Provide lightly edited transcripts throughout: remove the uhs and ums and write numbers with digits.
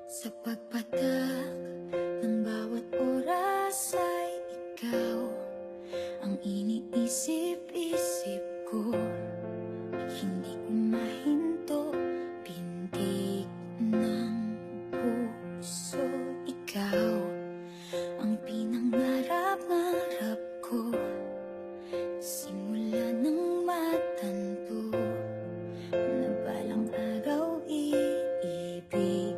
Sa pagpatak ng bawat oras ay ikaw ang iniisip-isip ko. Hindi ko mahinto, pintig ng puso. Ikaw ang pinangarap-ngarap ko, simula ng matanto na balang araw iibig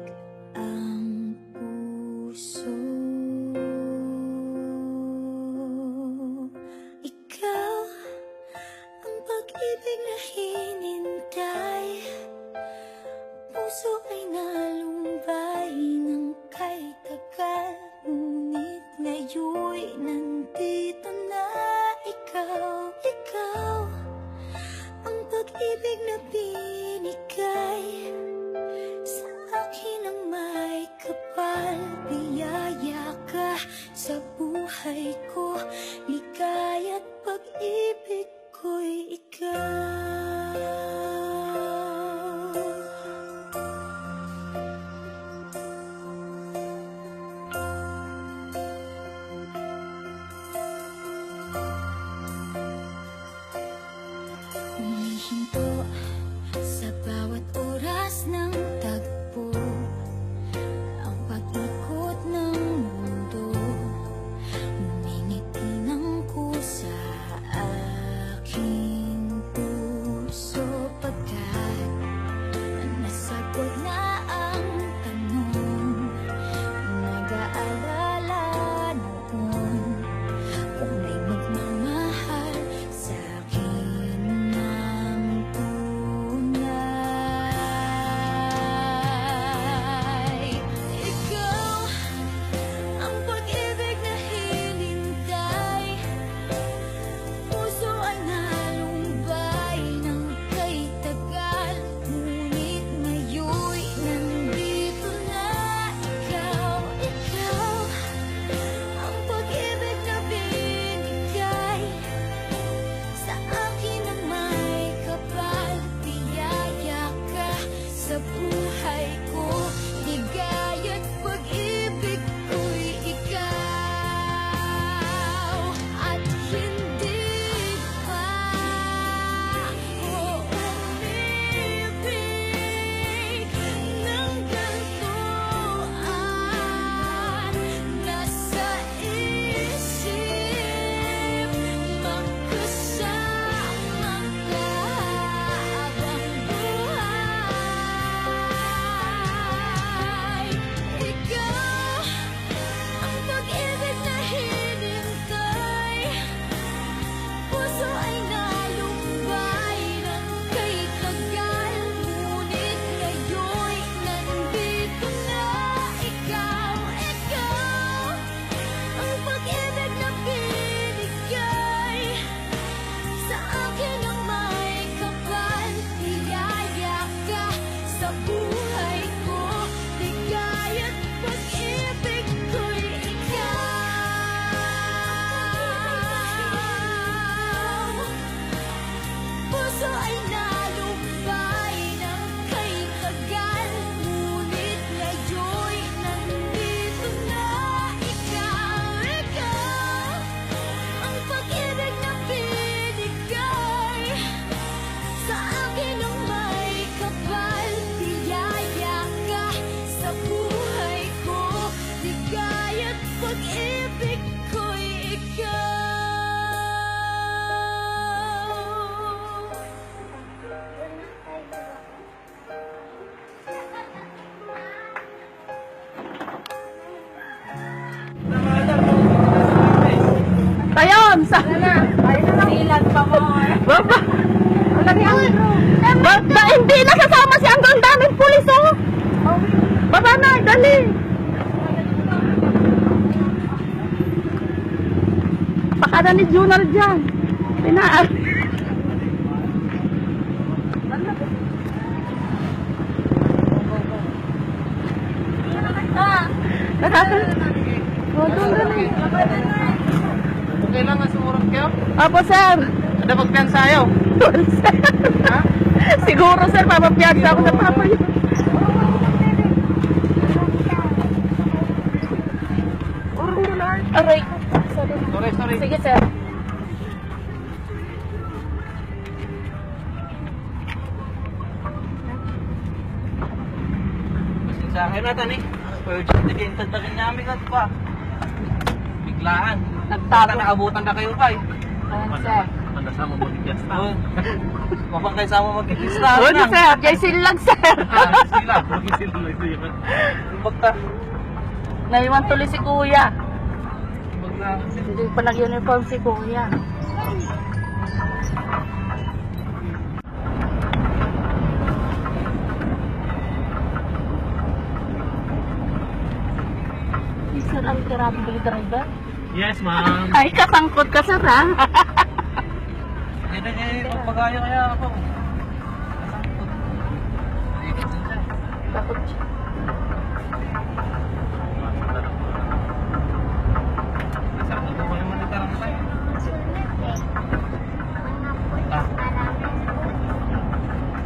ang puso. Ikaw ang pag-ibig na hinintay, puso ay nalumbay ng kay tagal, ngunit ngayon'y nandito na. Ikaw ang pag-ibig na binigay sa akin ang may kapal. Biyaya ka sa buhay ko, ligaya't pag-ibig ko'y ikaw. Humihinto sa bawat oras ng tagpo, ang pag-ikot ng mundo, ngumingiti ng kusa aking puso. Pagkat nasagot na ang tanong, nag-aalala noon kung may magmamahal sa akin ng tunay. Ikaw ang pag-ibig na hinintay, puso ay nalumbay ng kay tagal, ngunit ngayon'y nandito na. Ikaw ang pag-ibig na binigay sa akin ang may kapal. Biyaya ka sa buhay ko, ligaya't pag-ibig ko'y ikaw. At hindi pa ako umibig ng gantuan. Nasa isip magkasama ka habang buhay. Ikaw ang pag-ibig na hinintay, puso ay nalumbay ng kay tagal, ngunit ngayon'y nandito na. Ikaw ang pag-ibig na binigay sa akin ang may kapal. Biyaya ka sa buhay ko, ligaya't pag-ibig ko'y ikaw. Puso ay nalumbay ng kay tagal, ngunit ngayon'y nandito na. Ikaw ang pag-ibig na binigay sa akin ang may kapal. Biyaya ka sa buhay ko, ligaya't pag-ibig ko'y ikaw. Tayon! Sa... Silan pa mo. Baba! Baba! Hindi nakasama si Anggo. Ang daming pulis, oh! Baba na! Dali! Pakada ni Junior dyan. Pinaar. Nakaka... Oh, doon, dali. Okay lang nga sumurot kayo? Apo, sir. Ada magpiyansa ayaw? Ha? Siguro, sir, papapiyagsa ako sa papa yun. Aray ko. Sorry. Sorry. Sige, sir. Sa akin na tani. Urgent na kayo. Tagdakin namin ka pa. Biglaan. Nagtago. Nakabutan ka kayo pa eh. Ayan, sir. Manda sama mag-ikyas na. Mapang kayo sama mag-ikyas na. Ano, sir? Jaycin lang, sir. Sila. Mag-isil lang sila. Bagta. Naiwan tuloy si kuya. Bagta. Hindi pa nag-uniform si kuya. Si sir ang travel driver? Yes, ma'am. Ay, kasangkot ka, sir, ha? Hindi kayo magpagaya kaya ako. Takot siya. Sakto po kayo manitarang tayo.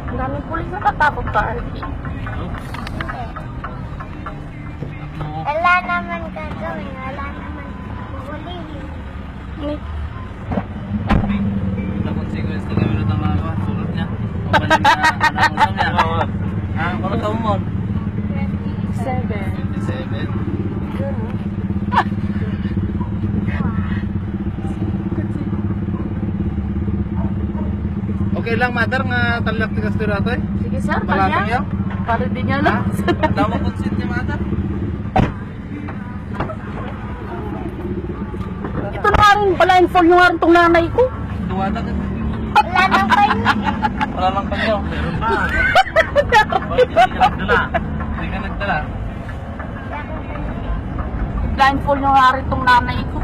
Ang daming pulis na tatakot ka, Archie. Wala naman gagawin, wala naman huhulihin. Ni- Dapat sequence na kami na tamawa. Sulot niya. Mabalik na nanangunan niya. Kung taon mo? 7. 57. Okay lang, mother, nga talak ti kastirato eh. Sige, sir, Malatang kanya. yaw? Para din niya lang. Dama konsit ni mother. Ito na nga rin, blindfold nyo nga rin itong nanay ko. Duwata ka. Wala nang kayo. Wala lang kanyo. Meron pa. Bakit hindi ka nagdala? Hindi ka nagdala. Blindfold nyo nga rin itong nanay ko.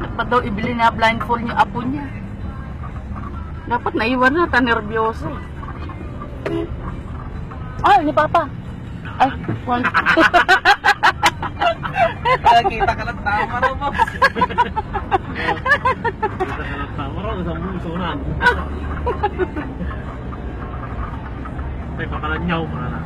Dapat daw ibili na blindfold nyo apo niya. Dapat naiwan na, nervyoso eh. Ay, ni Papa. Ay, one. Kita ka lang tama raw mo. Kita ka lang tama raw. Isang musunan. May pakalanyaw mo na.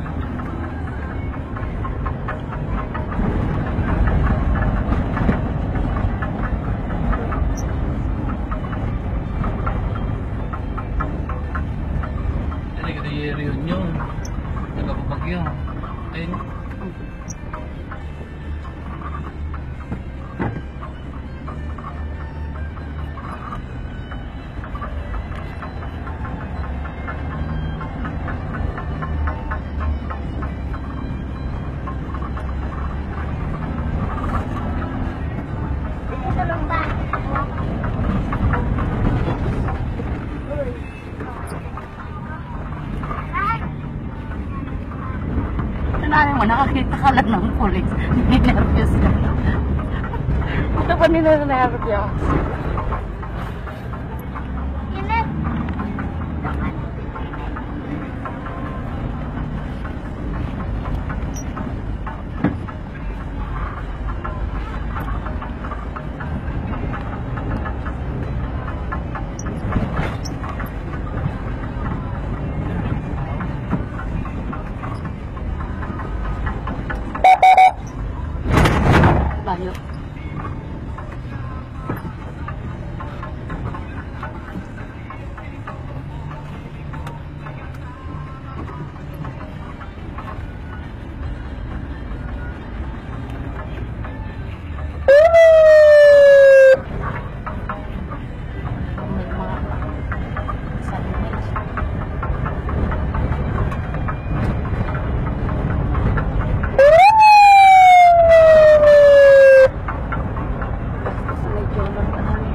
Hindi ka na reunion. Nagkapapagyo. Ayun. Ito lang ba? Nanay mo, nakakita ka lang ng pulis. Nervous ka. Ito pa nila na nervous. Init. Bayo. May mga signage. Basta medyo magtanong.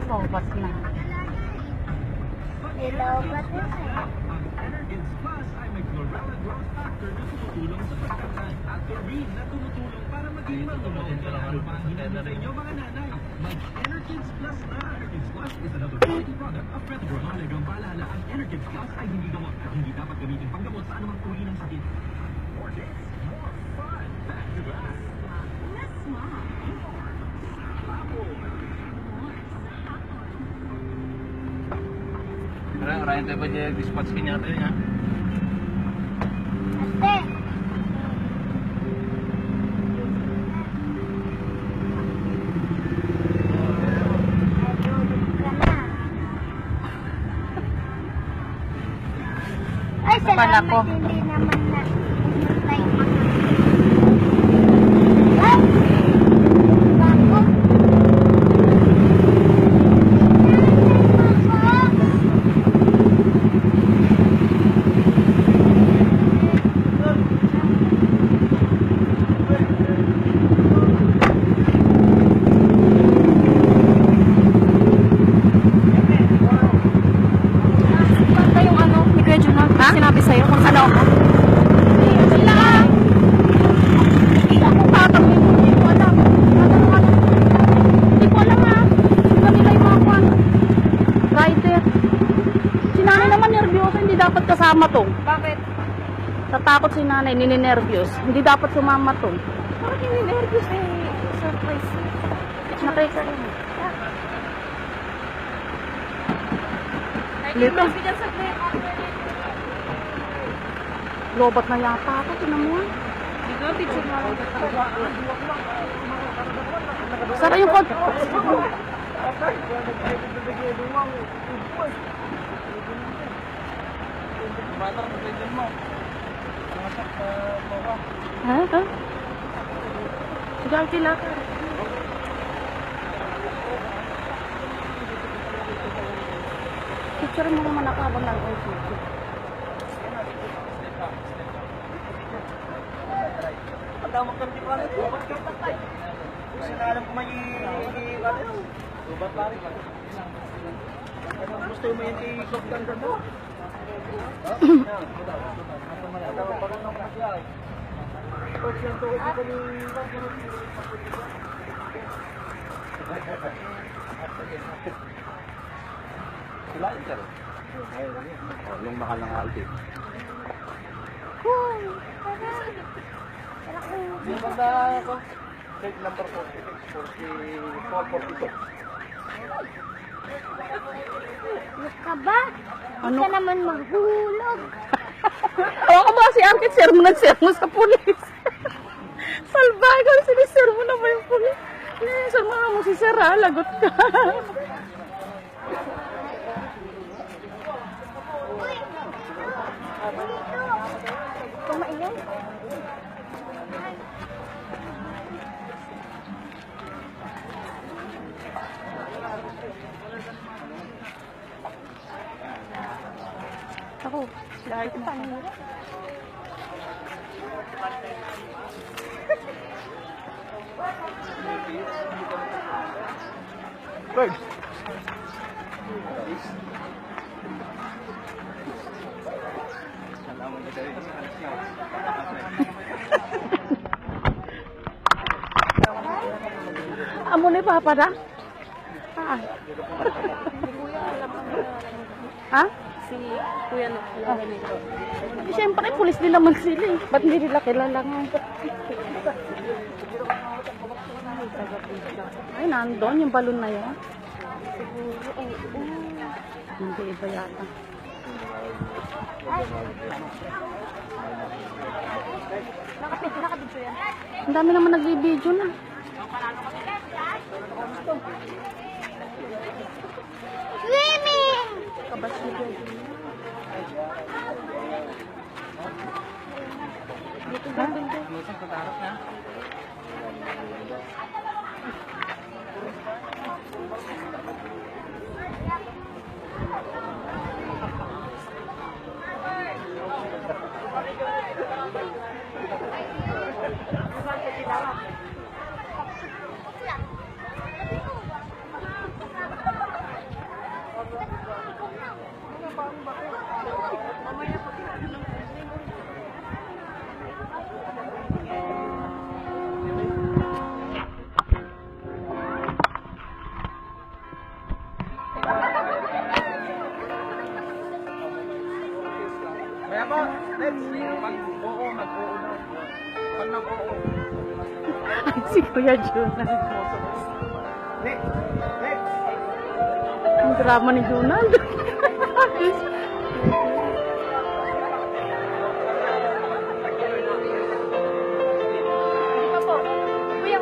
Sobat na. Hello, ba't mo? Ryan tayo ba dyan dispatch kanya natin ha? Ate. Ay, Akala ko. salamat, hindi naman na like ay! Bago. Basta yung ano, ni Kuya Junal, sinabi sa'yo kung ano ako. Sila! Ako tatanungin mo, hindi ko alam. Hindi ko alam ha. Sila nila yung mga kwan. Rider. Si nanay naman nervyoso, hindi dapat kasama to. Bakit? Tatakot si nanay, nininervyos. Hindi dapat sumama to. Bakit hindi nervous eh? Surprise. Nakita rin. Lito. Bigyan sa play. Lobat na yata ako, tinan mo. Hindi ko, picture mo lang. Sara yung kod. Ha? Ha? Sige, sila. Picture mo naman ako habang nag-video. Alam ko may gusto mo yung i-cook lang doon. Sila sir. Yung mahal ng alti. Yung banda ko, plate number 46, 442. Ano ka ba? Ano? Ka naman mahulog. Ako ba si Arkit, sir mo sa pulis. Salbago, sinisir mo na ba yung pulis? Sir mo si sir ha, lagot ka. Kumain. Ako, dahil pa. Birds. Amo ni Papa na? Ah. Ha? Si Kuya Luke nito. Siyempre, pulis din naman sila eh. Ba't hindi nila kilala nga? Ay, nandun yung balon na yan. Hindi iba yata. Nakapidyo yan. Ang dami naman nag-video na. Swimming! Lusong katarap na. Kaya po, let's pag oo, mag-oo na. Pag nag-oo, Ay, si Kuya Junal. Next! Next! Ang drama ni Junal. Ito po. Kuya,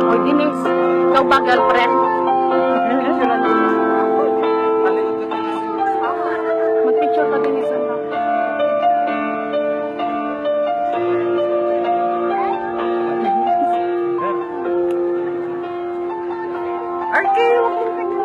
Oy, Denise. Ikaw ba, girlfriend? Mag-picture ka, Denise. Ano? Arky, huwag mo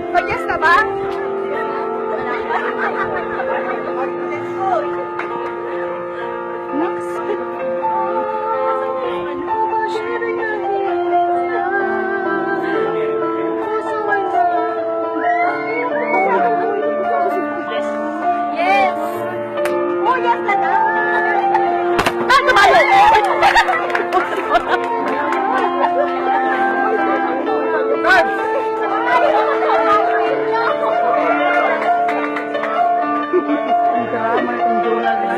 Pag-yes ka ba? Yes! Oh, yes na daw! Ano ba yun? Ang drama itong Junal na.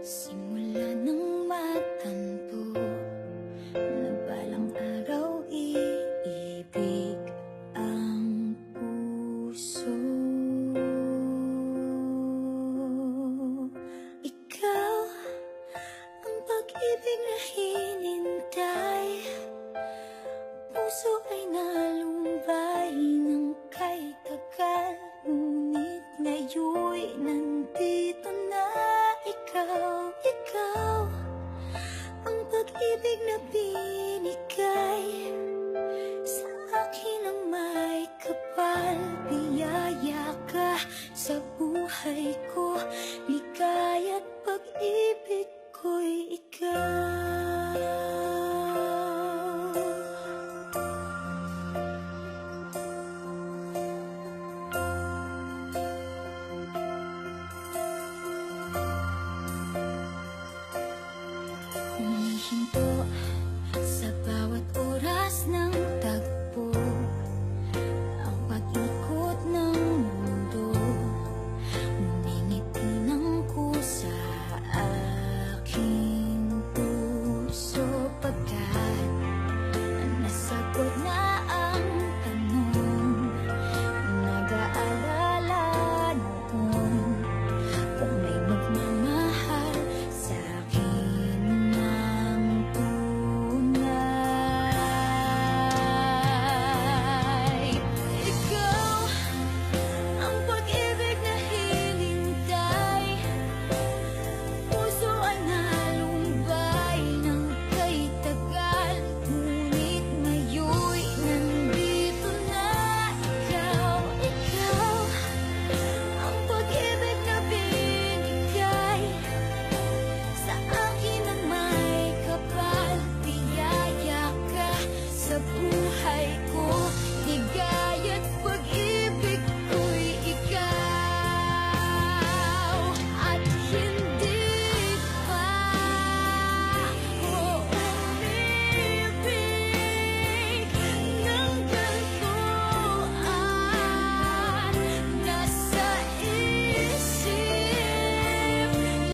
Simula nang matanto na balang araw iibig ang puso. Ikaw ang pag-ibig na hinintay. Puso ay nalumbay ng kay tagal, ngunit ngayon'y nandito na. Ikaw ang pag-ibig na binigay sa akin ang may kapal. Biyaya ka sa buhay ko, ligaya't pag-ibig ko'y ikaw. Humihinto